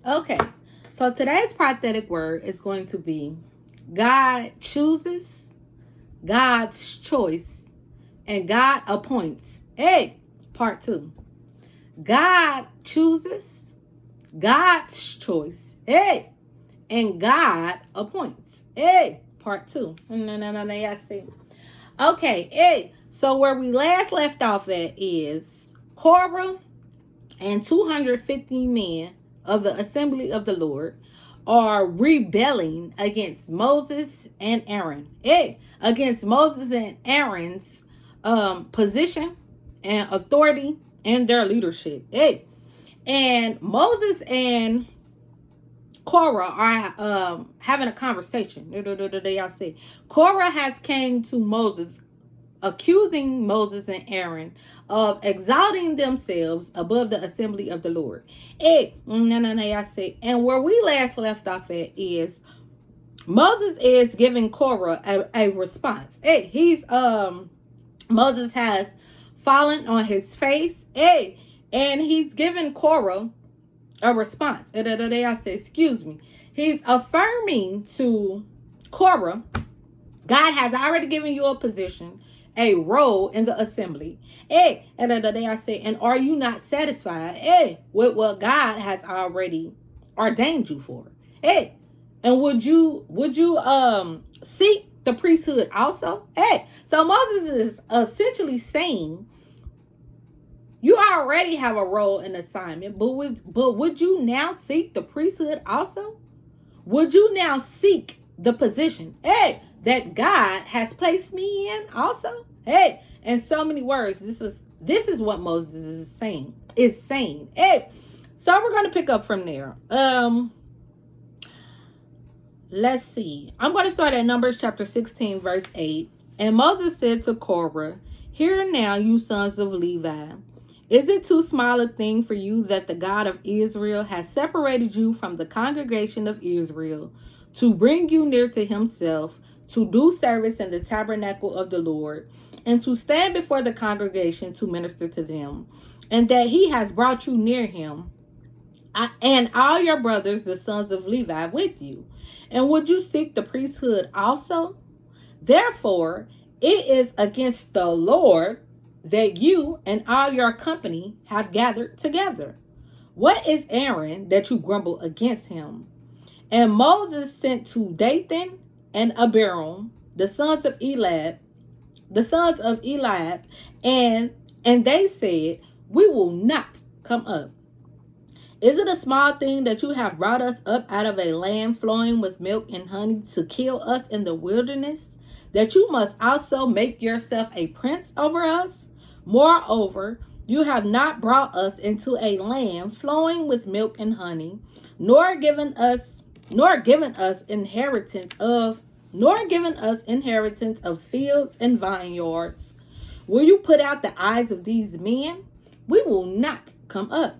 Okay, so today's prophetic word is going to be God chooses, God's choice, and God appoints. Hey, part two. God chooses, God's choice. Hey, and God appoints. Hey, part two. No, I see. Okay, hey. So where we last left off at is Korah and 250 men of the assembly of the Lord are rebelling against Moses and Aaron. Against Moses and Aaron's position and authority and their leadership. And Moses and Korah are having a conversation. Y'all see, Korah has came to Moses accusing Moses and Aaron of exalting themselves above the assembly of the Lord. I say, and where we last left off at is Moses is giving Korah a response. Moses has fallen on his face. And he's giving Korah a response. I say, excuse me. He's affirming to Korah, God has already given you a position, a role in the assembly. I say, and are you not satisfied, with what God has already ordained you for? And would you seek the priesthood also? So Moses is essentially saying, you already have a role and assignment, but would you now seek the priesthood also? Would you now seek the position, that God has placed me in also? In so many words, this is what Moses is saying. So we're going to pick up from there. Let's see. I'm going to start at Numbers chapter 16, verse 8. And Moses said to Korah, hear now, you sons of Levi. Is it too small a thing for you that the God of Israel has separated you from the congregation of Israel to bring you near to himself, to do service in the tabernacle of the Lord, and to stand before the congregation to minister to them, and that he has brought you near him, and all your brothers, the sons of Levi, with you? And would you seek the priesthood also? Therefore, it is against the Lord that you and all your company have gathered together. What is Aaron that you grumble against him? And Moses sent to Dathan and Abiram, the sons of Eliab, and they said, we will not come up. Is it a small thing that you have brought us up out of a land flowing with milk and honey to kill us in the wilderness, that you must also make yourself a prince over us? Moreover, you have not brought us into a land flowing with milk and honey, nor given us inheritance of fields and vineyards. Will you put out the eyes of these men? We will not come up.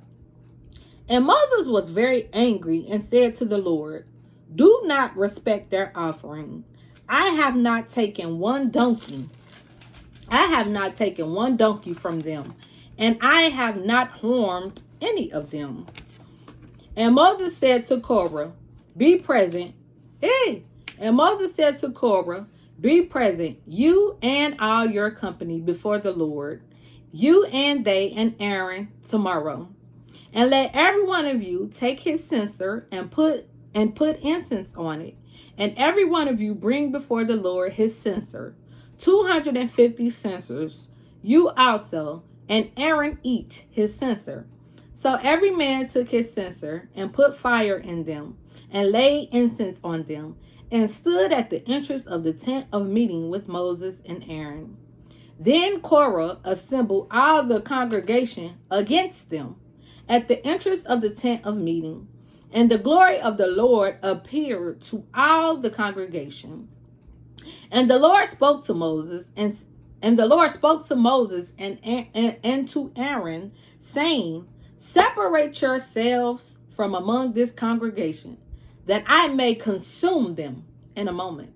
And Moses was very angry and said to the Lord, do not respect their offering. I have not taken one donkey from them, and I have not harmed any of them. And Moses said to Korah, be present. And Moses said to Korah, be present, you and all your company before the Lord, you and they and Aaron tomorrow. And let every one of you take his censer and put incense on it. And every one of you bring before the Lord his censer, 250 censers, you also, and Aaron each his censer. So every man took his censer and put fire in them, and laid incense on them, and stood at the entrance of the tent of meeting with Moses and Aaron. Then Korah assembled all the congregation against them at the entrance of the tent of meeting, and the glory of the Lord appeared to all the congregation. And the Lord spoke to Moses, and to Aaron, saying, separate yourselves from among this congregation, that I may consume them in a moment.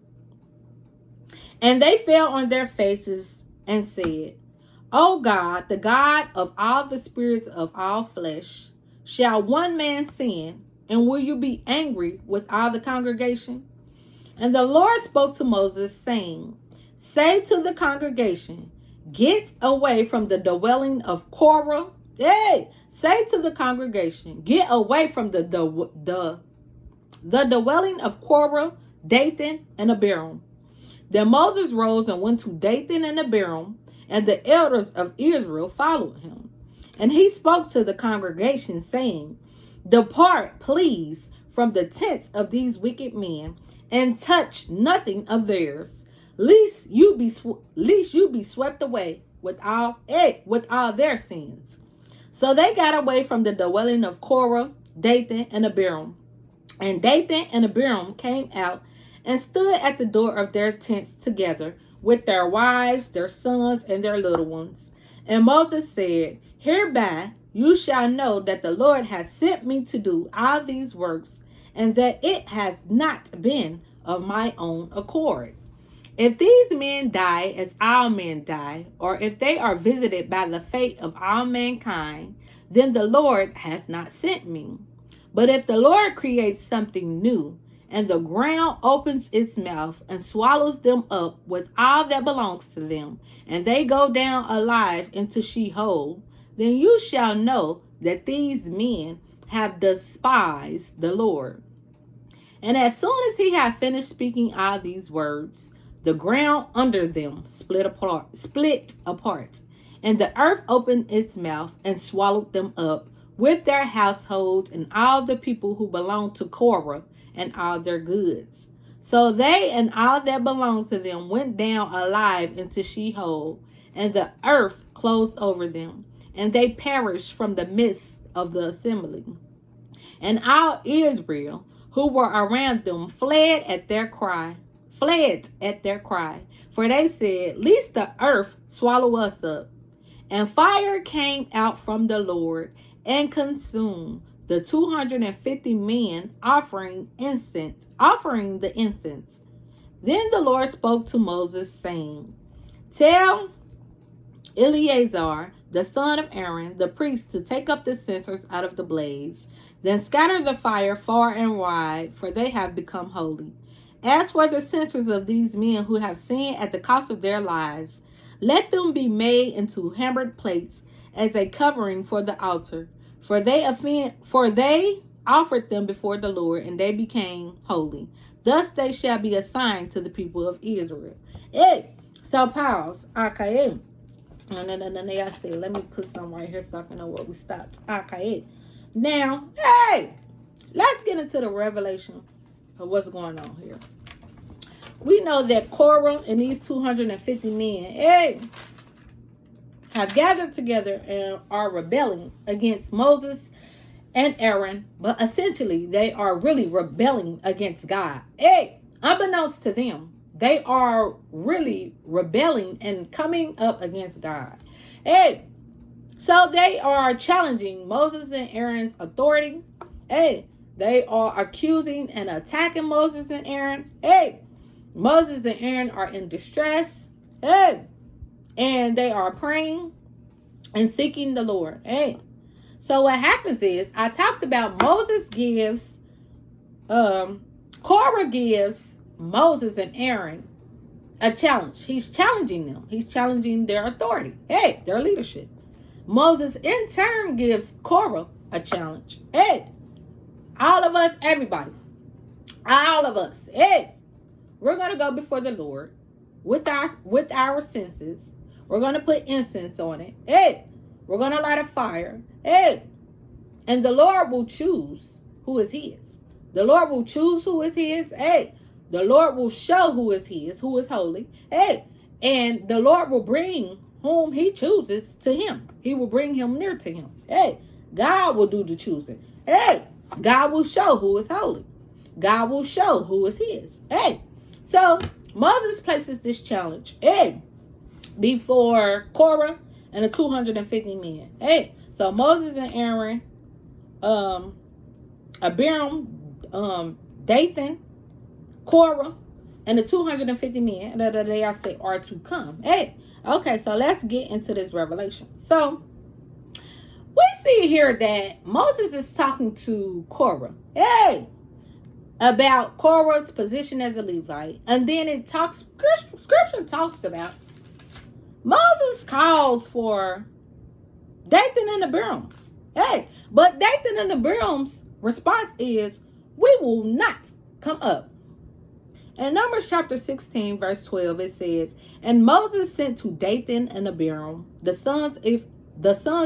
And they fell on their faces and said, O God, the God of all the spirits of all flesh, shall one man sin And will you be angry with all the congregation? And the Lord spoke to Moses, saying, say to the congregation, get away from the dwelling of Korah. Hey, say to the congregation, get away from the dwelling of Korah, Dathan, and Abiram. Then Moses rose and went to Dathan and Abiram, and the elders of Israel followed him. And he spoke to the congregation, saying, depart, please, from the tents of these wicked men, and touch nothing of theirs, lest you be swept away with all their sins. So they got away from the dwelling of Korah, Dathan, and Abiram. And Dathan and Abiram came out and stood at the door of their tents together with their wives, their sons, and their little ones. And Moses said, hereby you shall know that the Lord has sent me to do all these works, and that it has not been of my own accord. If these men die as all men die, or if they are visited by the fate of all mankind, then the Lord has not sent me. But if the Lord creates something new, and the ground opens its mouth and swallows them up with all that belongs to them, and they go down alive into Sheol, then you shall know that these men have despised the Lord. And as soon as he had finished speaking all these words, the ground under them split apart, and the earth opened its mouth and swallowed them up with their households and all the people who belonged to Korah and all their goods. So they and all that belonged to them went down alive into Sheol, and the earth closed over them, and they perished from the midst of the assembly. And all Israel who were around them fled at their cry, for they said, lest the earth swallow us up. And fire came out from the Lord and consumed the 250 men offering the incense. Then the Lord spoke to Moses, saying, tell Eleazar, the son of Aaron, the priest, to take up the censers out of the blaze. Then scatter the fire far and wide, for they have become holy. As for the censers of these men who have sinned at the cost of their lives, let them be made into hammered plates as a covering for the altar. For they offered them before the Lord, and they became holy. Thus they shall be assigned to the people of Israel. Hey, so pause. Okay. And then I say, let me put some right here so I can know where we stopped. Okay. Now, hey, let's get into the revelation of what's going on here. We know that Korah and these 250 men, hey, have gathered together and are rebelling against Moses and Aaron, but essentially they are really rebelling against God. Hey, unbeknownst to them, they are really rebelling and coming up against God. Hey, so they are challenging Moses and Aaron's authority. Hey, they are accusing and attacking Moses and Aaron. Hey, Moses and Aaron are in distress. Hey, and they are praying and seeking the Lord. Hey, so what happens is, I talked about Korah gives Moses and Aaron a challenge. He's challenging them. He's challenging their authority. Hey, their leadership. Moses in turn gives Korah a challenge. Hey, all of us, everybody, all of us, hey, we're going to go before the Lord with our senses. We're going to put incense on it. Hey, we're going to light a fire. Hey, and the Lord will choose who is his. The Lord will choose who is his. Hey, the Lord will show who is his, who is holy. Hey, and the Lord will bring whom he chooses to him. He will bring him near to him. Hey, God will do the choosing. Hey, God will show who is holy. God will show who is his. Hey, so Moses places this challenge, hey, before Korah and the 250 men. Hey, so Moses and Aaron, Abiram, Dathan, Korah, and the 250 men that they are to come. Hey, okay, so let's get into this revelation. So we see here that Moses is talking to Korah. Hey, about Korah's position as a Levite. And then it talks, scripture talks about Moses calls for Dathan and Abiram. Hey, but Dathan and Abiram's response is, we will not come up. In Numbers chapter 16, verse 12, it says, and Moses sent to Dathan and Abiram, the sons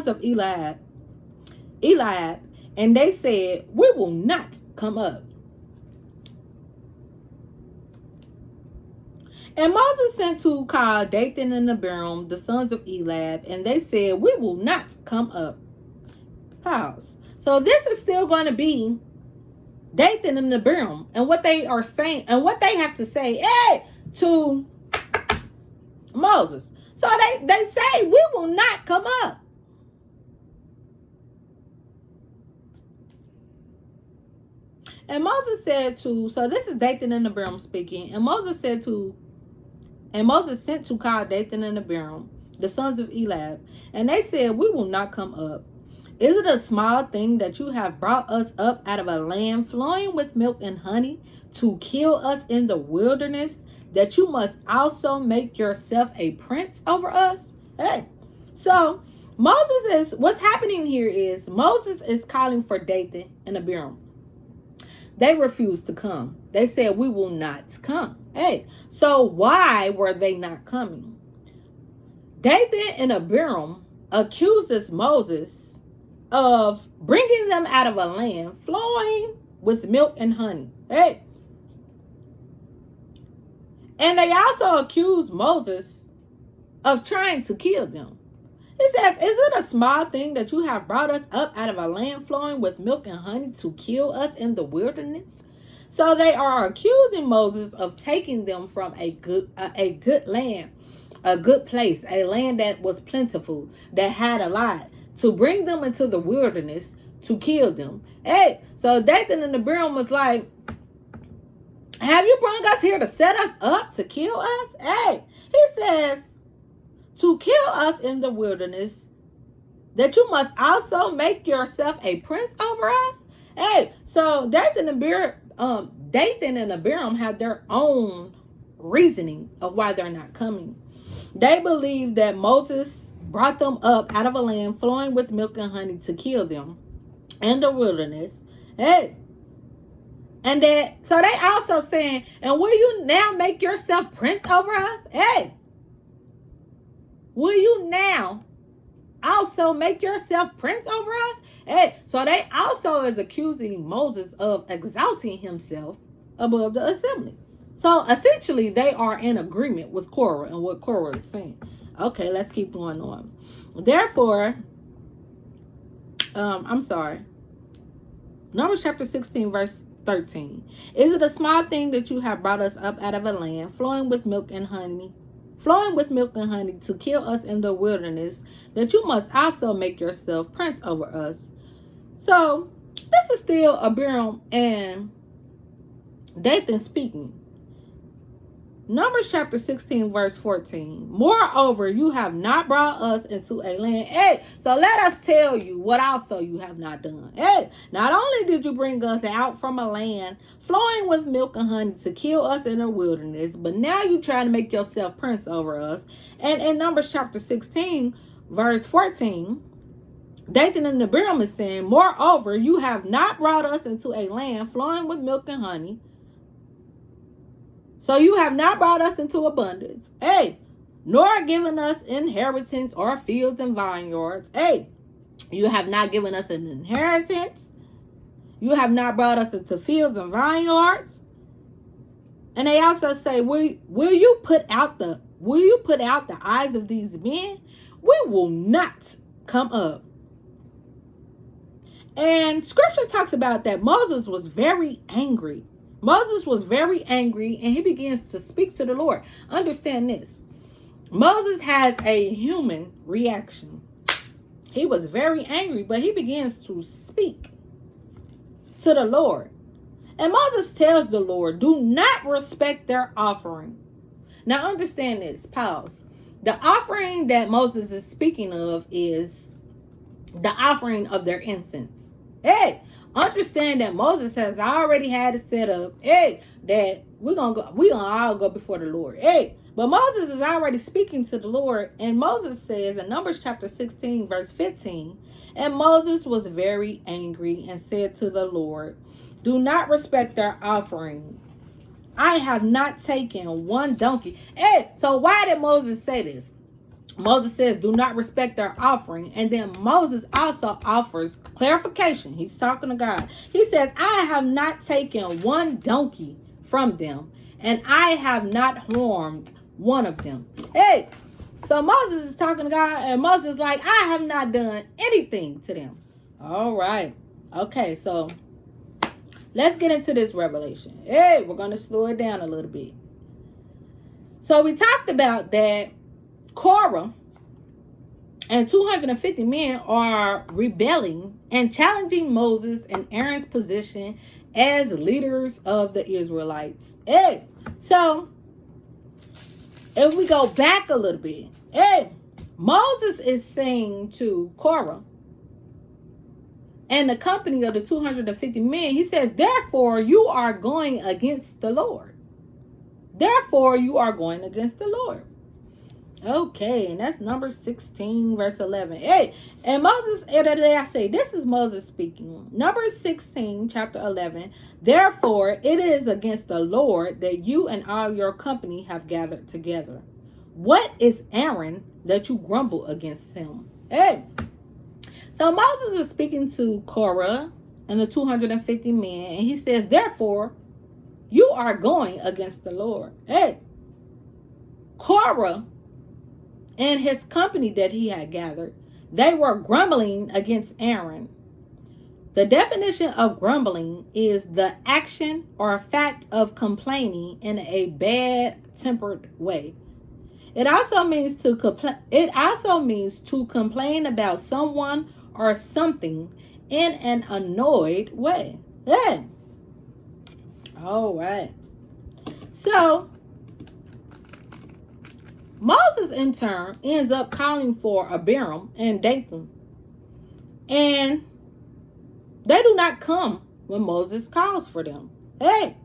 of Eliab, and they said, we will not come up. And Moses sent to call Dathan and Abiram, the sons of Eliab, and they said, we will not come up. Pause. So this is still going to be Dathan and Abiram, and what they are saying, and what they have to say, hey, to Moses. So they say, we will not come up. And Moses said to, so this is Dathan and Abiram speaking, and Moses sent to call Dathan and Abiram, the sons of Eliab, and they said, we will not come up. Is it a small thing that you have brought us up out of a land flowing with milk and honey to kill us in the wilderness, that you must also make yourself a prince over us? Hey, so what's happening here is Moses is calling for Dathan and Abiram. They refused to come. They said, we will not come. Hey, so why were they not coming? Dathan and Abiram accuses Moses of bringing them out of a land flowing with milk and honey. Hey. And they also accuse Moses of trying to kill them. It says, is it a small thing that you have brought us up out of a land flowing with milk and honey to kill us in the wilderness? So they are accusing Moses of taking them from a good land, a good place, a land that was plentiful, that had a lot, to bring them into the wilderness to kill them. Hey, so Dathan and Abiram was like, have you brought us here to set us up to kill us? Hey, he says, to kill us in the wilderness, that you must also make yourself a prince over us? Hey, so Dathan and Abiram have their own reasoning of why they're not coming. They believe that Moses brought them up out of a land flowing with milk and honey to kill them in the wilderness. Hey. And that, so they also saying, and will you now make yourself prince over us? Hey. Will you now also make yourself prince over us? Hey. So they also is accusing Moses of exalting himself above the assembly. So essentially they are in agreement with Korah and what Korah is saying. Okay, let's keep going on. Therefore, Numbers chapter 16, verse 13. Is it a small thing that you have brought us up out of a land flowing with milk and honey to kill us in the wilderness, that you must also make yourself prince over us? So this is still Abiram and Dathan speaking. Numbers chapter 16, verse 14. Moreover, you have not brought us into a land. Hey, so let us tell you what also you have not done. Hey, not only did you bring us out from a land flowing with milk and honey to kill us in the wilderness, but now you trying to make yourself prince over us. And in Numbers chapter 16, verse 14, Dathan and Abiram is saying, moreover, you have not brought us into a land flowing with milk and honey. So you have not brought us into abundance. Hey, nor given us inheritance or fields and vineyards. Hey, you have not given us an inheritance. You have not brought us into fields and vineyards. And they also say, will you put out the eyes of these men? We will not come up. And scripture talks about that Moses was very angry. Moses was very angry and he begins to speak to the Lord. Understand this. Moses has a human reaction. He was very angry, but he begins to speak to the Lord. And Moses tells the Lord, do not respect their offering. Now understand this. Pause. The offering that Moses is speaking of is the offering of their incense. Hey, understand that Moses has already had it set up. Hey, that we're gonna all go before the Lord. Hey, but Moses is already speaking to the Lord, and Moses says in Numbers chapter 16, verse 15, and Moses was very angry and said to the Lord, do not respect their offering. I have not taken one donkey. Hey, so why did Moses say this? Moses says, do not respect their offering. And then Moses also offers clarification. He's talking to God. He says, I have not taken one donkey from them, and I have not harmed one of them. Hey, so Moses is talking to God, and Moses is like, I have not done anything to them. All right. Okay, so let's get into this revelation. Hey, we're going to slow it down a little bit. So we talked about that Korah and 250 men are rebelling and challenging Moses and Aaron's position as leaders of the Israelites. Hey, so if we go back a little bit, hey, Moses is saying to Korah and the company of the 250 men, he says, therefore you are going against the Lord. Therefore you are going against the Lord. Okay, and that's Numbers 16, verse 11. Hey, and Moses, I say, this is Moses speaking. Numbers 16, chapter 11. Therefore, it is against the Lord that you and all your company have gathered together. What is Aaron that you grumble against him? Hey, so Moses is speaking to Korah and the 250 men, and he says, therefore, you are going against the Lord. Hey, Korah and his company that he had gathered, they were grumbling against Aaron. The definition of grumbling is the action or fact of complaining in a bad-tempered way. It also means to complain about someone or something in an annoyed way. Yeah. All right. So Moses, in turn, ends up calling for Abiram and Dathan. And they do not come when Moses calls for them. Hey.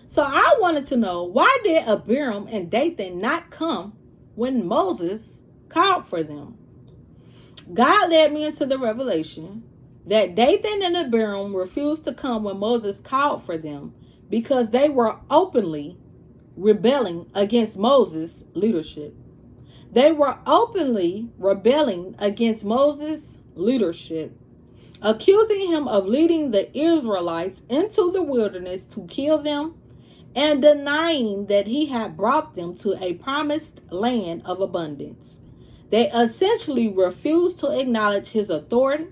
So I wanted to know, why did Abiram and Dathan not come when Moses called for them? God led me into the revelation that Dathan and Abiram refused to come when Moses called for them because they were openly rebelling against Moses' leadership. They were openly rebelling against Moses' leadership, accusing him of leading the Israelites into the wilderness to kill them and denying that he had brought them to a promised land of abundance. They essentially refused to acknowledge his authority.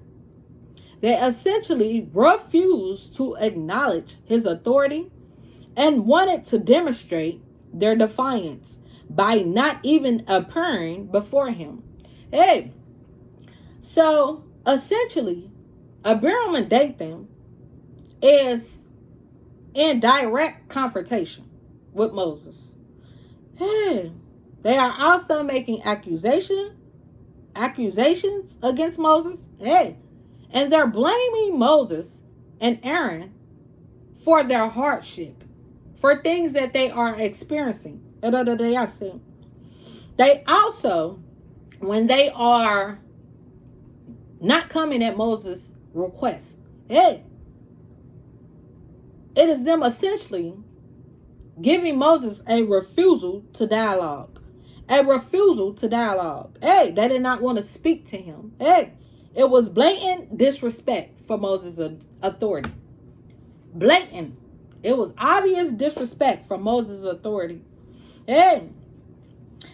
And wanted to demonstrate their defiance by not even appearing before him. Hey, so essentially, Abiram and Dathan is in direct confrontation with Moses. Hey, they are also making accusations against Moses. Hey, and they're blaming Moses and Aaron for their hardship, for things that they are experiencing. They also, when they are not coming at Moses' request, hey, it is them essentially giving Moses a refusal to dialogue. Hey, they did not want to speak to him. Hey, it was blatant disrespect for Moses' authority. Blatant. It was obvious disrespect for Moses' authority. And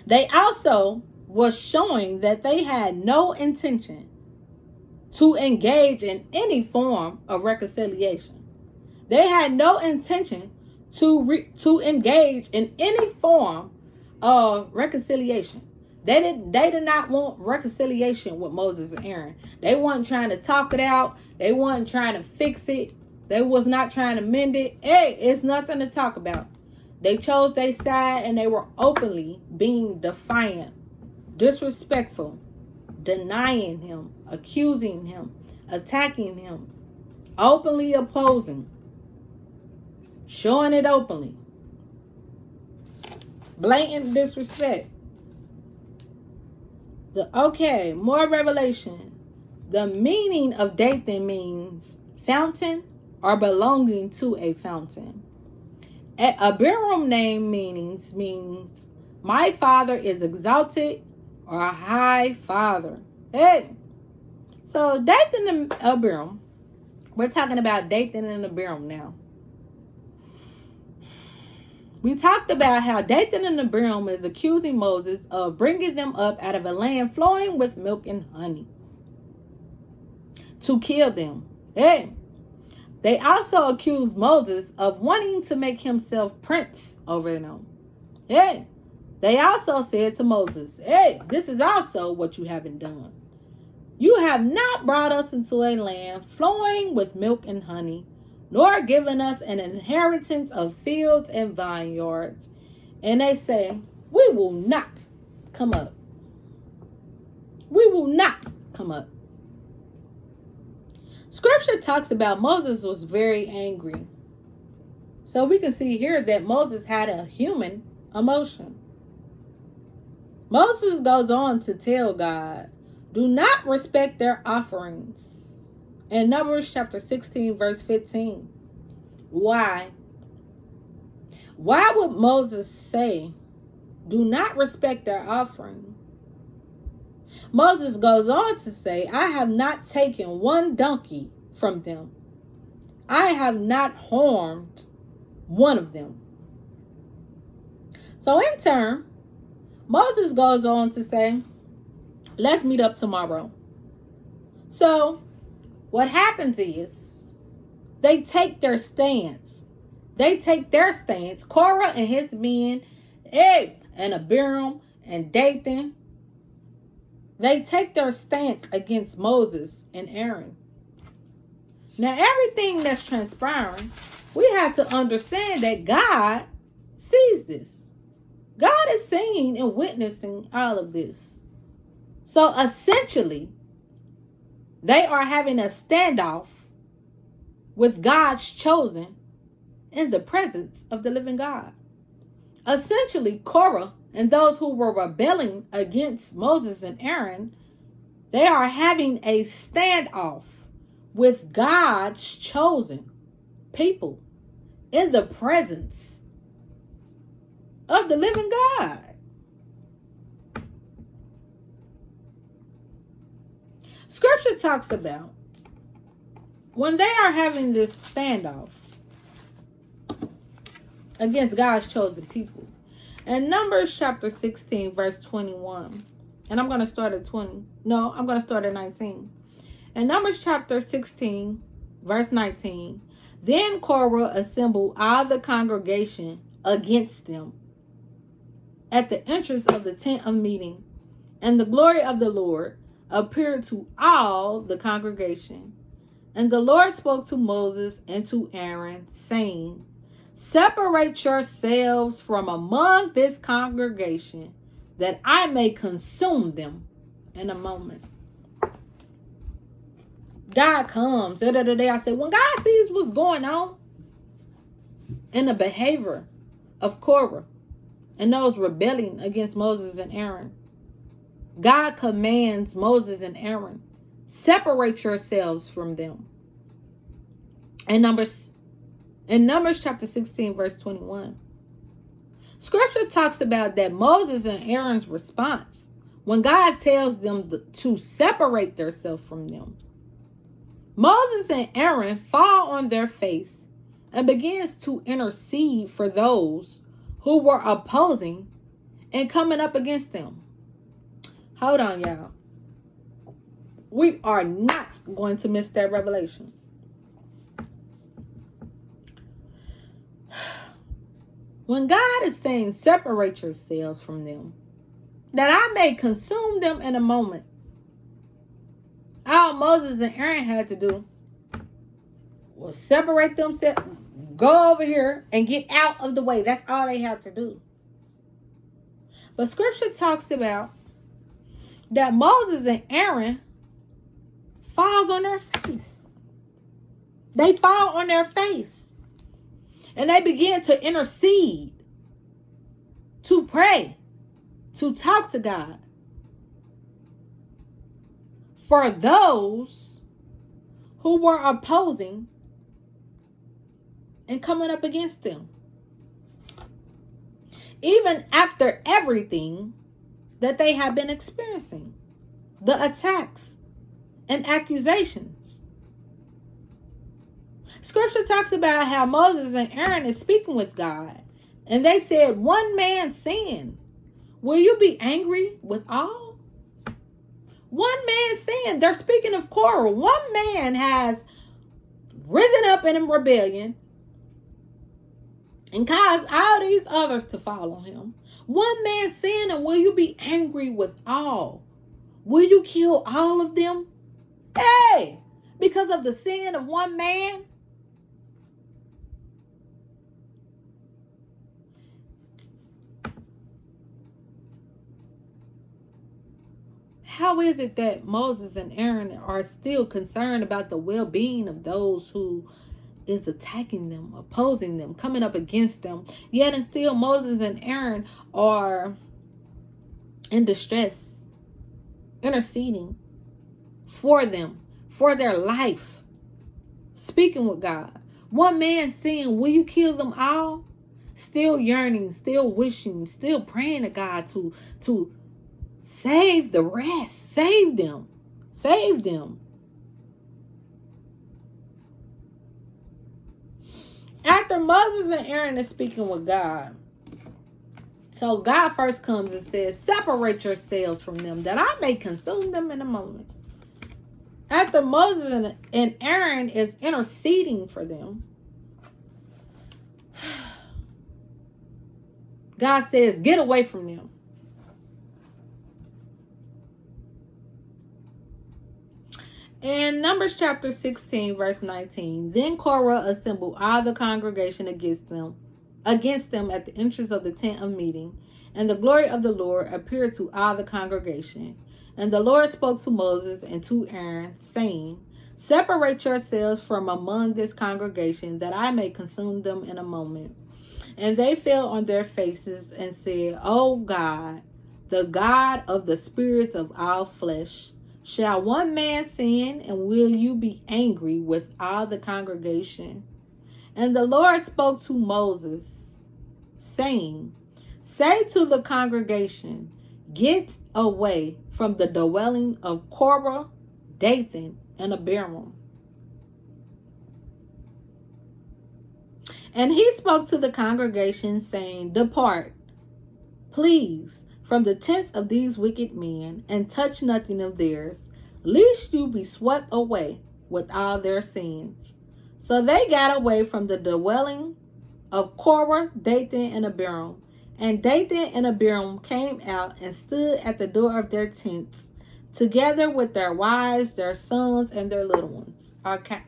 they also was showing that they had no intention to engage in any form of reconciliation. They had no intention to engage in any form of reconciliation. They did not want reconciliation with Moses and Aaron. They weren't trying to talk it out. They weren't trying to fix it. They was not trying to mend it. Hey, it's nothing to talk about. They chose their side and they were openly being defiant, disrespectful, denying him. accusing him, attacking him, openly opposing, showing it openly. Blatant disrespect. More revelation. The meaning of Dathan means fountain or belonging to a fountain. Abiram name means my father is exalted or a high father. Hey. So Dathan and Abiram, we're talking about Dathan and Abiram now. We talked about how Dathan and Abiram is accusing Moses of bringing them up out of a land flowing with milk and honey to kill them. Hey. They also accused Moses of wanting to make himself prince over them. Hey. They also said to Moses, hey, this is also what you haven't done. You have not brought us into a land flowing with milk and honey, nor given us an inheritance of fields and vineyards. And they say, we will not come up. We will not come up. Scripture talks about Moses was very angry. So we can see here that Moses had a human emotion. Moses goes on to tell God, do not respect their offerings. In Numbers chapter 16, verse 15. Why? Why would Moses say, do not respect their offering? Moses goes on to say, I have not taken one donkey from them. I have not harmed one of them. So in turn, Moses goes on to say, let's meet up tomorrow. So what happens is they take their stance. Korah and his men, and Abiram and Dathan, they take their stance against Moses and Aaron. Now, everything that's transpiring, we have to understand that God sees this. God is seeing and witnessing all of this. So essentially, they are having a standoff with God's chosen in the presence of the living God. Essentially, Korah and those who were rebelling against Moses and Aaron, they are having a standoff with God's chosen people in the presence of the living God. Scripture talks about when they are having this standoff against God's chosen people. In Numbers chapter 16, verse 21. And I'm going to start at 20. No, I'm going to start at 19. In Numbers chapter 16, verse 19. Then Korah assembled all the congregation against them at the entrance of the tent of meeting. And the glory of the Lord appeared to all the congregation. And the Lord spoke to Moses and to Aaron, saying, separate yourselves from among this congregation, that I may consume them in a moment. God comes. The other day I said, when God sees what's going on in the behavior of Korah and those rebelling against Moses and Aaron, God commands Moses and Aaron, separate yourselves from them. In Numbers chapter 16, verse 21, Scripture talks about that Moses and Aaron's response when God tells them to separate themselves from them. Moses and Aaron fall on their face and begins to intercede for those who were opposing and coming up against them. Hold on, y'all. We are not going to miss that revelation. When God is saying, separate yourselves from them, that I may consume them in a moment, all Moses and Aaron had to do was separate themselves, go over here and get out of the way. That's all they had to do. But Scripture talks about that Moses and Aaron falls on their face. They fall on their face. And they begin to intercede, to pray, to talk to God for those who were opposing and coming up against them. Even after everything that they had been experiencing, the attacks and accusations. Scripture talks about how Moses and Aaron is speaking with God, and they said, one man sinned. Will you be angry with all? One man sinned. They're speaking of Korah. One man has risen up in rebellion and caused all these others to follow him. One man sinned, and will you be angry with all? Will you kill all of them? Hey, because of the sin of one man? How is it that Moses and Aaron are still concerned about the well-being of those who is attacking them, opposing them, coming up against them? Yet and still Moses and Aaron are in distress, interceding for them, for their life, speaking with God. One man saying, will you kill them all? Still yearning, still wishing, still praying to God to save the rest. Save them. Save them. After Moses and Aaron is speaking with God, so God first comes and says, separate yourselves from them, that I may consume them in a moment. After Moses and Aaron is interceding for them, God says, get away from them. In Numbers chapter 16, verse 19, then Korah assembled all the congregation against them at the entrance of the tent of meeting, and the glory of the Lord appeared to all the congregation. And the Lord spoke to Moses and to Aaron, saying, separate yourselves from among this congregation, that I may consume them in a moment. And they fell on their faces and said, O God, the God of the spirits of all flesh, shall one man sin, and will you be angry with all the congregation? And the Lord spoke to Moses, saying, say to the congregation, get away from the dwelling of Korah, Dathan, and Abiram. And he spoke to the congregation, saying, depart, please, from the tents of these wicked men, and touch nothing of theirs, lest you be swept away with all their sins. So they got away from the dwelling of Korah, Dathan, and Abiram. And Dathan and Abiram came out and stood at the door of their tents, together with their wives, their sons, and their little ones. Okay.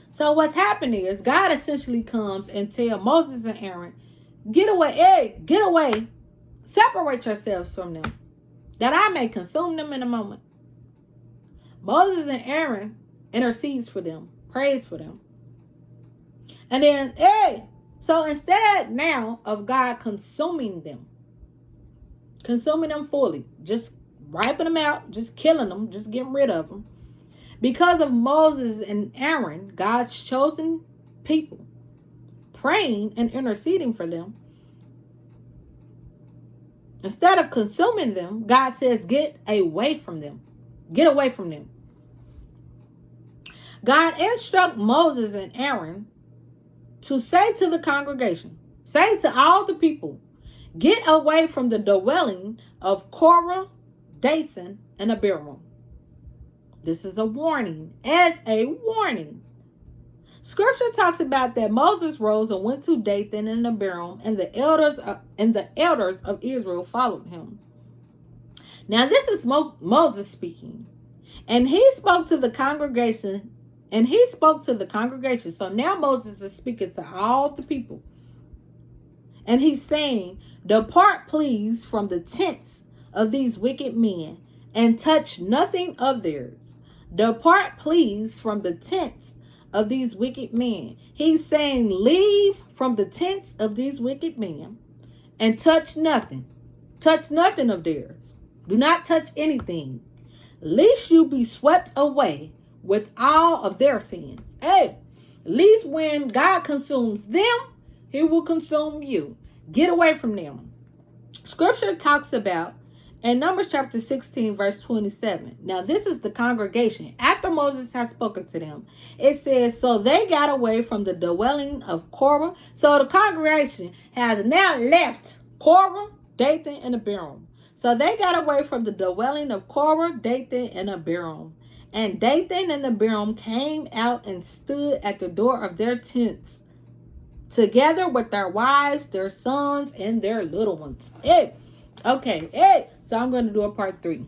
So what's happening is God essentially comes and tells Moses and Aaron, get away, get away, separate yourselves from them, that I may consume them in a moment. Moses and Aaron intercedes for them, prays for them. And then, so instead now of God consuming them fully, just wiping them out, just killing them, just getting rid of them, because of Moses and Aaron, God's chosen people, praying and interceding for them, instead of consuming them, God says, get away from them. Get away from them. God instructed Moses and Aaron to say to the congregation, say to all the people, get away from the dwelling of Korah, Dathan, and Abiram. This is a warning, as a warning. Scripture talks about that Moses rose and went to Dathan and Abiram, and the elders of Israel followed him. Now this is Moses speaking, and he spoke to the congregation. So now Moses is speaking to all the people, and he's saying, depart please from the tents of these wicked men, and touch nothing of theirs. Depart, please, from the tents of these wicked men. He's saying, leave from the tents of these wicked men and touch nothing. Touch nothing of theirs. Do not touch anything, lest you be swept away with all of their sins. Hey, at least when God consumes them, he will consume you. Get away from them. Scripture talks about in Numbers chapter 16, verse 27. Now, this is the congregation. After Moses has spoken to them, it says, so they got away from the dwelling of Korah. So the congregation has now left Korah, Dathan, and Abiram. So they got away from the dwelling of Korah, Dathan, and Abiram. And Dathan and Abiram came out and stood at the door of their tents, together with their wives, their sons, and their little ones. Hey, okay, hey. So I'm going to do a part 3.